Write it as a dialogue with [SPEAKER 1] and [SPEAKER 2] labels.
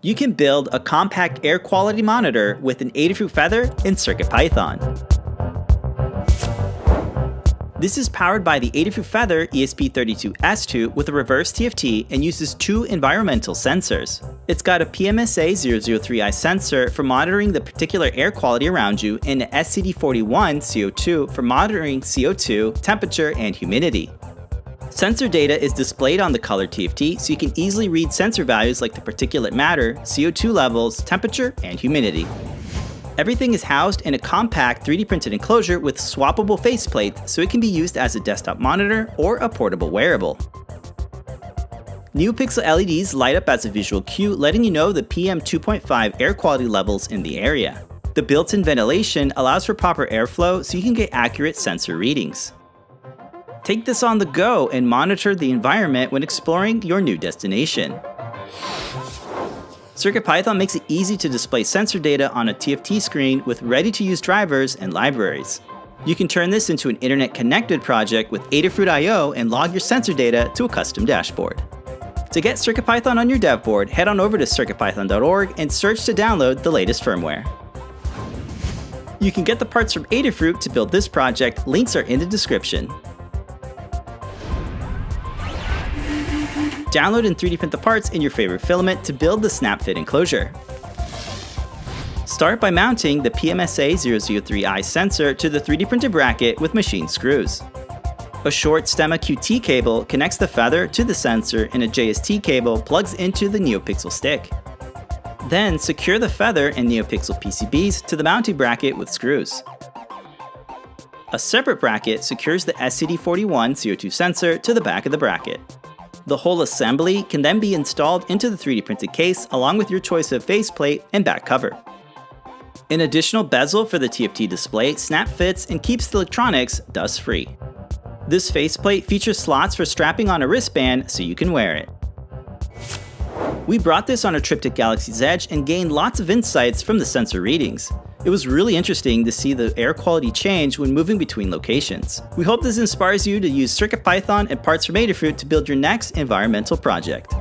[SPEAKER 1] You can build a compact air quality monitor with an Adafruit Feather in CircuitPython. This is powered by the Adafruit Feather ESP32S2 with a reverse TFT and uses two environmental sensors. It's got a PMSA003i sensor for monitoring the particular air quality around you and an SCD41 CO2 for monitoring CO2, temperature, and humidity. Sensor data is displayed on the color TFT so you can easily read sensor values like the particulate matter, CO2 levels, temperature, and humidity. Everything is housed in a compact 3D printed enclosure with swappable faceplate so it can be used as a desktop monitor or a portable wearable. NeoPixel LEDs light up as a visual cue, letting you know the PM 2.5 air quality levels in the area. The built-in ventilation allows for proper airflow so you can get accurate sensor readings. Take this on the go and monitor the environment when exploring your new destination. CircuitPython makes it easy to display sensor data on a TFT screen with ready-to-use drivers and libraries. You can turn this into an internet-connected project with Adafruit I/O and log your sensor data to a custom dashboard. To get CircuitPython on your dev board, head on over to circuitpython.org and search to download the latest firmware. You can get the parts from Adafruit to build this project. Links are in the description. Download and 3D print the parts in your favorite filament to build the snap fit enclosure. Start by mounting the PMSA003i sensor to the 3D printed bracket with machine screws. A short Stemma QT cable connects the feather to the sensor and a JST cable plugs into the NeoPixel stick. Then secure the feather and NeoPixel PCBs to the mounting bracket with screws. A separate bracket secures the SCD41 CO2 sensor to the back of the bracket. The whole assembly can then be installed into the 3D printed case along with your choice of faceplate and back cover. An additional bezel for the TFT display snap fits and keeps the electronics dust-free. This faceplate features slots for strapping on a wristband so you can wear it. We brought this on a trip to Galaxy's Edge and gained lots of insights from the sensor readings. It was really interesting to see the air quality change when moving between locations. We hope this inspires you to use CircuitPython and parts from Adafruit to build your next environmental project.